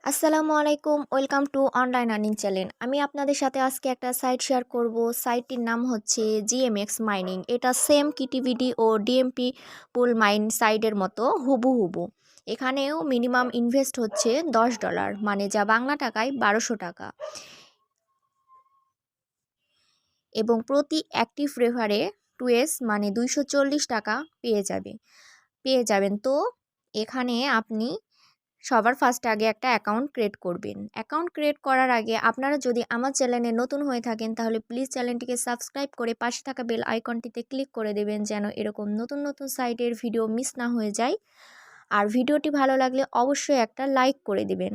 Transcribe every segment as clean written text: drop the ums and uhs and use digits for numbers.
আসসালামু আলাইকুম, welcome to online earning channel. আমি আপনাদের সাথে আজকে একটা সাইট শেয়ার করব। সাইটটির নাম হচ্ছে GMX মাইনিং। এটা সেম কিটিভিডি ও ডিএমপি পুল মাইন সাইটের মতো হুবহু। এখানেও মিনিমাম ইনভেস্ট হচ্ছে $10, মানে যা বাংলা টাকায় 1200 টাকা, এবং প্রতি অ্যাক্টিভ রেফারে 2S মানে 240 টাকা পেয়ে যাবেন। তো এখানে আপনি সবার ফার্স্টে আগে একটা অ্যাকাউন্ট ক্রিয়েট করবেন। অ্যাকাউন্ট ক্রিয়েট করার আগে আপনারা যদি আমার চ্যানেলে নতুন হয়ে থাকেন তাহলে প্লিজ চ্যানেলটিকে সাবস্ক্রাইব করে পাশে থাকা বেল আইকনটিতে ক্লিক করে দেবেন, যেন এরকম নতুন নতুন সাইটের ভিডিও মিস না হয়ে যায়। আর ভিডিওটি ভালো লাগলে অবশ্যই একটা লাইক করে দেবেন।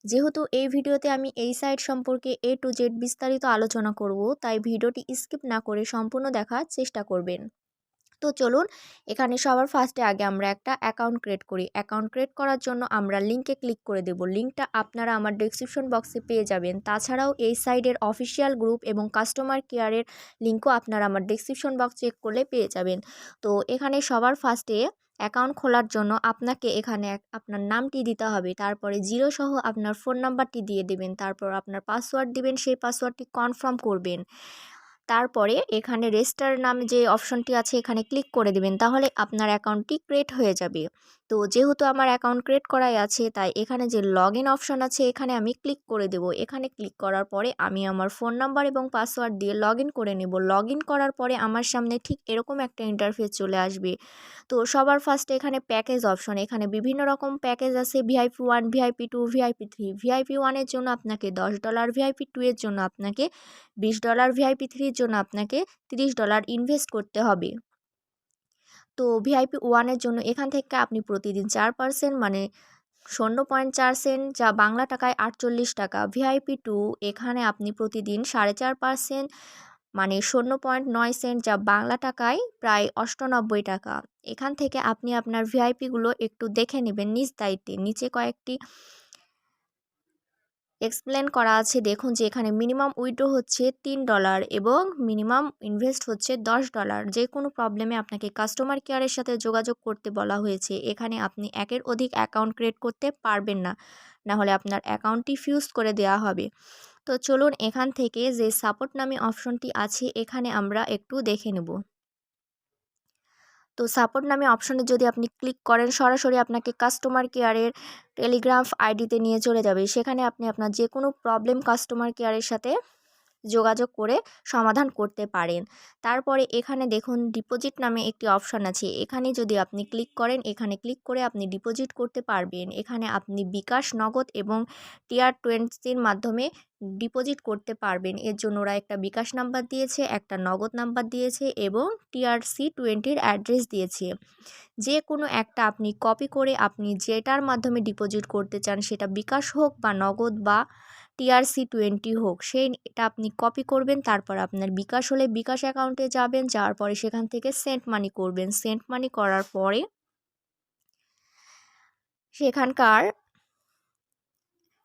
যেহেতু এই ভিডিওতে আমি এই সাইট সম্পর্কে A to Z বিস্তারিত আলোচনা করব, তাই ভিডিওটি স্কিপ না করে সম্পূর্ণ দেখার চেষ্টা করবেন। তো চলুন, এখানে সবার ফার্স্টে আগে আমরা একটা অ্যাকাউন্ট ক্রিয়েট করি। অ্যাকাউন্ট ক্রিয়েট করার জন্য আমরা লিঙ্কে ক্লিক করে দেব। লিঙ্কটা আপনারা আমার ডেসক্রিপশন বক্সে পেয়ে যাবেন। তাছাড়াও এই সাইটের অফিসিয়াল গ্রুপ এবং কাস্টমার কেয়ারের লিঙ্কও আপনারা আমার ডেসক্রিপশন বক্স চেক করলে পেয়ে যাবেন। তো এখানে সবার ফার্স্টে অ্যাকাউন্ট খোলার জন্য আপনাকে এখানে আপনার নামটি দিতে হবে, তারপরে 0 সহ আপনার ফোন নাম্বারটি দিয়ে দেবেন, তারপর আপনার পাসওয়ার্ড দিবেন, সেই পাসওয়ার্ডটি কনফার্ম করবেন। তারপরে এখানে রেজিস্টার নামে যে অপশনটি আছে এখানে ক্লিক করে দিবেন, তাহলে আপনার অ্যাকাউন্টটি ক্রিয়েট হয়ে যাবে। তো যেহেতু আমার অ্যাকাউন্ট ক্রিয়েট করাই আছে, তাই এখানে যে লগ ইন অপশন আছে এখানে আমি ক্লিক করে দেব। এখানে ক্লিক করার পরে আমি আমার ফোন নাম্বার এবং পাসওয়ার্ড দিয়ে লগ ইন করে নেব। লগ ইন করার পরে আমার সামনে ঠিক এরকম একটা ইন্টারফেস চলে আসবে। তো সবার ফার্স্টে এখানে প্যাকেজ অপশন, এখানে বিভিন্ন রকম প্যাকেজ আছে। VIP 1, VIP 2, VIP 3। VIP 1-এর জন্য আপনাকে $10, VIP 2 এর জন্য আপনাকে $20, VIP 3-র জন্য আপনাকে $30 ইনভেস্ট করতে হবে। তো VIP 1-এর জন্য এখান থেকে আপনি প্রতিদিন 4% মানে 0.4 সেন্ট, যা বাংলা টাকায় 48 টাকা। VIP 2 এখানে আপনি প্রতিদিন 4.5% মানে 0.9 সেন্ট, যা বাংলা টাকায় প্রায় 98 টাকা। এখান থেকে আপনি আপনার ভিআইপিগুলো একটু দেখে নেবেন নিজ দায়িত্বে। নিচে কয়েকটি এক্সপ্লেন করা আছে, দেখুন যে এখানে মিনিমাম উইথড্র হচ্ছে $3 এবং মিনিমাম ইনভেস্ট হচ্ছে $10। যে কোনো প্রবলেমে আপনাকে কাস্টমার কেয়ারের সাথে যোগাযোগ করতে বলা হয়েছে। এখানে আপনি একের অধিক অ্যাকাউন্ট ক্রিয়েট করতে পারবেন না, না হলে আপনার অ্যাকাউন্টটি ফিউজ করে দেওয়া হবে। তো চলুন, এখান থেকে যে সাপোর্ট নামে অপশনটি আছে এখানে আমরা একটু দেখে নেব। তো সাপোর্ট নামে অপশনে যদি আপনি ক্লিক করেন, সরাসরি আপনাকে কাস্টমার কেয়ারের টেলিগ্রাম আইডিতে নিয়ে চলে যাবে। সেখানে আপনি আপনার যে কোনো প্রবলেম কাস্টমার কেয়ারের সাথে যোগাযোগ করে সমাধান করতে পারেন। তারপরে এখানে দেখুন ডিপোজিট নামে একটি অপশান আছে। এখানে যদি আপনি ক্লিক করেন, এখানে ক্লিক করে আপনি ডিপোজিট করতে পারবেন। এখানে আপনি বিকাশ, নগদ এবং TR20-র মাধ্যমে ডিপোজিট করতে পারবেন। এর জন্য ওরা একটা বিকাশ নাম্বার দিয়েছে, একটা নগদ নাম্বার দিয়েছে এবং TRC20-র অ্যাড্রেস দিয়েছে। যে কোনো একটা আপনি কপি করে আপনি যেটার মাধ্যমে ডিপোজিট করতে চান, সেটা বিকাশ হোক বা নগদ বা TRC20 হোক, এটা আপনি কপি করবেন। তারপর আপনার বিকাশ হলে বিকাশ অ্যাকাউন্টে যাবেন, যাওয়ার পরে সেখান থেকে সেন্ট মানি করবেন। সেন্ট মানি করার পরে সেখানকার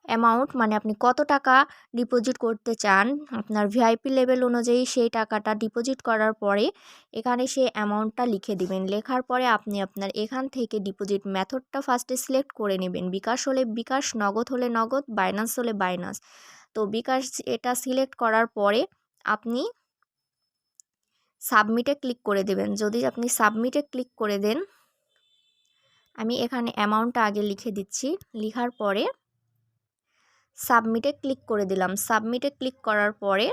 অ্যামাউন্ট মানে আপনি কত টাকা ডিপোজিট করতে চান আপনার ভিআইপি লেভেল অনুযায়ী, সেই টাকাটা ডিপোজিট করার পরে এখানে সেই অ্যামাউন্টটা লিখে দিবেন। লেখার পরে আপনি আপনার এখান থেকে ডিপোজিট মেথডটা ফার্স্টে সিলেক্ট করে নেবেন। বিকাশ হলে বিকাশ, নগদ হলে নগদ, বাইন্যান্স হলে বাইন্যান্স। তো বিকাশ এটা সিলেক্ট করার পরে আপনি সাবমিটে ক্লিক করে দেবেন। যদি আপনি সাবমিটে ক্লিক করে দেন, আমি এখানে অ্যামাউন্টটা আগে লিখে দিচ্ছি। লেখার পরে সাবমিটে ক্লিক করে দিলাম। সাবমিটে ক্লিক করার পরে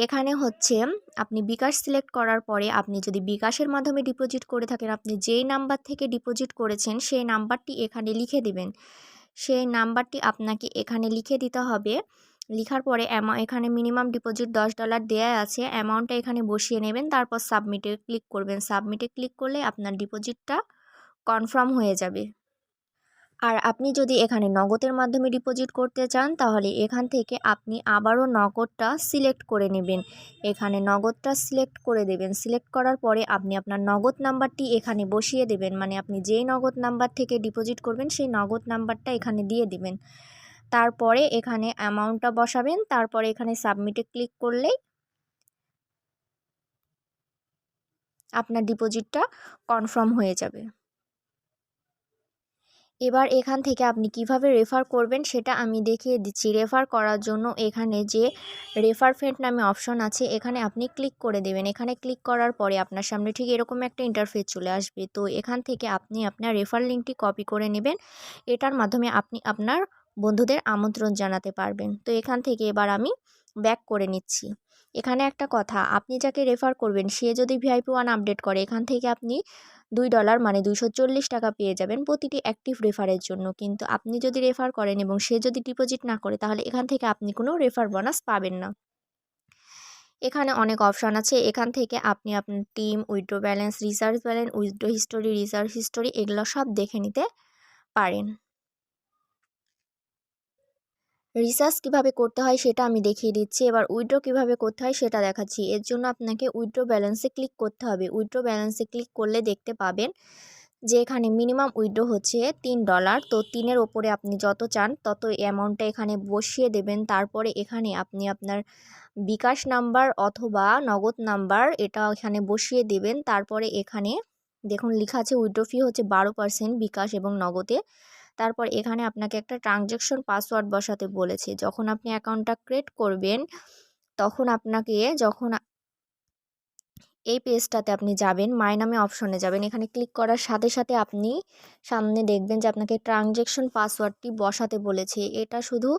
এখানে হচ্ছে আপনি বিকাশ সিলেক্ট করার পরে আপনি যদি বিকাশের মাধ্যমে ডিপোজিট করে থাকেন, আপনি যেই নাম্বার থেকে ডিপোজিট করেছেন সেই নাম্বারটি এখানে লিখে দিবেন। সেই নাম্বারটি আপনাকে এখানে লিখে দিতে হবে। লিখার পরে এখানে মিনিমাম ডিপোজিট $10 দেয়া আছে, অ্যামাউন্টটা এখানে বসিয়ে নেবেন। তারপর সাবমিটে ক্লিক করবেন। সাবমিটে ক্লিক করলে আপনার ডিপোজিটটা কনফার্ম হয়ে যাবে। আর আপনি যদি এখানে নগদের মাধ্যমে ডিপোজিট করতে চান, তাহলে এখান থেকে আপনি আবারও নগদটা সিলেক্ট করে নেবেন। এখানে নগদটা সিলেক্ট করে দেবেন। সিলেক্ট করার পরে আপনি আপনার নগদ নাম্বারটি এখানে বসিয়ে দেবেন। মানে আপনি যেই নগদ নাম্বার থেকে ডিপোজিট করবেন সেই নগদ নাম্বারটা এখানে দিয়ে দিবেন। তারপরে এখানে অ্যামাউন্টটা বসাবেন। তারপরে এখানে সাবমিটে ক্লিক করলেই আপনার ডিপোজিটটা কনফার্ম হয়ে যাবে। এবার এখান থেকে আপনি কিভাবে রেফার করবেন সেটা আমি দেখিয়ে দিচ্ছি। রেফার করার জন্য এখানে যে রেফার ফ্রেন্ড নামে অপশন আছে এখানে আপনি ক্লিক করে দেবেন। এখানে ক্লিক করার পরে আপনার সামনে ঠিক এরকম একটা ইন্টারফেস চলে আসবে। তো এখান থেকে আপনি আপনার রেফার লিঙ্কটি কপি করে নেবেন। এটার মাধ্যমে আপনি আপনার বন্ধুদের আমন্ত্রণ জানাতে পারবেন। তো এখান থেকে এবার আমি ব্যাক করে নিচ্ছি। এখানে একটা কথা, আপনি যাকে রেফার করবেন সে যদি VIP 1 আপডেট করে এখান থেকে আপনি $2 মানে 240 টাকা পেয়ে যাবেন প্রতিটি অ্যাক্টিভ রেফারের জন্য। কিন্তু আপনি যদি রেফার করেন এবং সে যদি ডিপোজিট না করে তাহলে এখান থেকে আপনি কোনো রেফার বোনাস পাবেন না। এখানে অনেক অপশান আছে, এখান থেকে আপনি আপনার team, withdraw balance, research balance, withdraw history, research history এগুলো সব দেখে নিতে পারেন। রিসার্চ কিভাবে করতে হয় সেটা আমি দেখিয়ে দিচ্ছি। এবার উইথড্র কিভাবে করতে হয় সেটা দেখাচ্ছি। এর জন্য আপনাকে উইথড্র ব্যালেন্সে ক্লিক করতে হবে। উইথড্র ব্যালেন্সে ক্লিক করলে দেখতে পাবেন যে এখানে মিনিমাম উইথড্র হচ্ছে $3। তো 3-এর ওপরে আপনি যত চান তত অ্যামাউন্টটা এখানে বসিয়ে দেবেন। তারপরে এখানে আপনি আপনার বিকাশ নাম্বার অথবা নগদ নাম্বার এটা এখানে বসিয়ে দেবেন। তারপরে এখানে দেখুন লেখা আছে উইথড্র ফি হচ্ছে 12% বিকাশ এবং নগদে। তারপর এখানে আপনাকে একটা ট্রানজ্যাকশন পাসওয়ার্ড বসাতে বলেছে। যখন আপনি অ্যাকাউন্টটা ক্রিয়েট করবেন তখন আপনাকে এই পেজটাতে আপনি যাবেন, মাই নামে অপশনে যাবেন। এখানে ক্লিক করার সাথে সাথে আপনি সামনে দেখবেন যে আপনাকে ট্রানজ্যাকশন পাসওয়ার্ডটি বসাতে বলেছে। এটা শুধু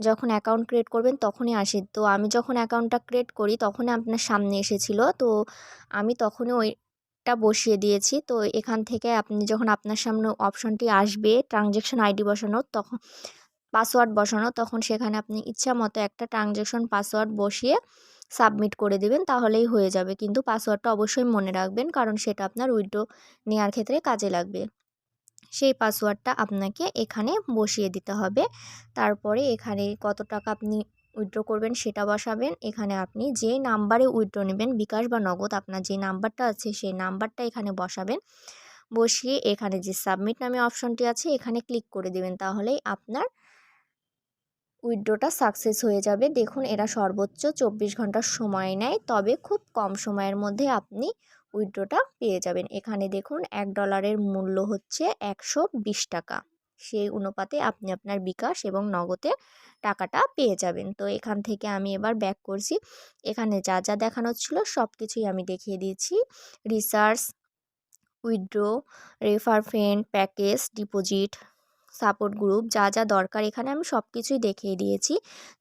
যখন অ্যাকাউন্ট ক্রিয়েট করবেন তখনই আসে। তো আমি যখন অ্যাকাউন্টটা ক্রিয়েট করি তখনই আপনার সামনে এসেছিল। তো আমি তখনই ওইটা বসিয়ে দিয়েছি। তো এখান থেকে আপনি যখন আপনার সামনে অপশনটি আসবে ট্রানজ্যাকশন আইডি বসানোর তখন পাসওয়ার্ড বসানো, তখন সেখানে আপনি ইচ্ছা মতো একটা ট্রানজ্যাকশন পাসওয়ার্ড বসিয়ে সাবমিট করে দেবেন, তাহলেই হয়ে যাবে। কিন্তু পাসওয়ার্ডটা অবশ্যই মনে রাখবেন, কারণ সেটা আপনার উইথড্র নেওয়ার ক্ষেত্রে কাজে লাগবে। সেই পাসওয়ার্ডটা আপনাকে এখানে বসিয়ে দিতে হবে। তারপরে এখানে কত টাকা আপনি উইথড্র করবেন সেটা বসাবেন। এখানে আপনি যে নাম্বারে উইথড্র নেবেন বিকাশ বা নগদ আপনার যে নাম্বারটা আছে সেই নাম্বারটা এখানে বসাবেন। বসিয়ে এখানে যে সাবমিট নামে অপশনটি আছে এখানে ক্লিক করে দেবেন, তাহলেই আপনার উইথড্রটা সাকসেস হয়ে যাবে। দেখুন এরা সর্বোচ্চ 24 ঘন্টার সময় নেয়, তবে খুব কম সময়ের মধ্যে আপনি উইথড্রটা পেয়ে যাবেন। এখানে দেখুন $1 মূল্য হচ্ছে 120 টাকা। সেই অনুপাতে আপনি আপনার বিকাশ এবং নগদে টাকাটা পেয়ে যাবেন। তো এখান থেকে আমি এবার ব্যাক করছি। এখানে যা যা দেখানো ছিল সব কিছুই আমি দেখিয়ে দিয়েছি। Research, withdraw, refer friend, package, deposit, support group যা যা দরকার এখানে আমি সব কিছুই দেখিয়ে দিয়েছি।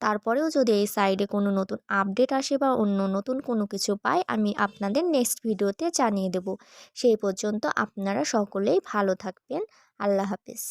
তারপরেও যদি এই সাইডে কোনো নতুন আপডেট আসে বা অন্য নতুন কোনো কিছু পাই আমি আপনাদের নেক্সট ভিডিওতে জানিয়ে দেব। সেই পর্যন্ত আপনারা সকলেই ভালো থাকবেন। আল্লাহ হাফেজ।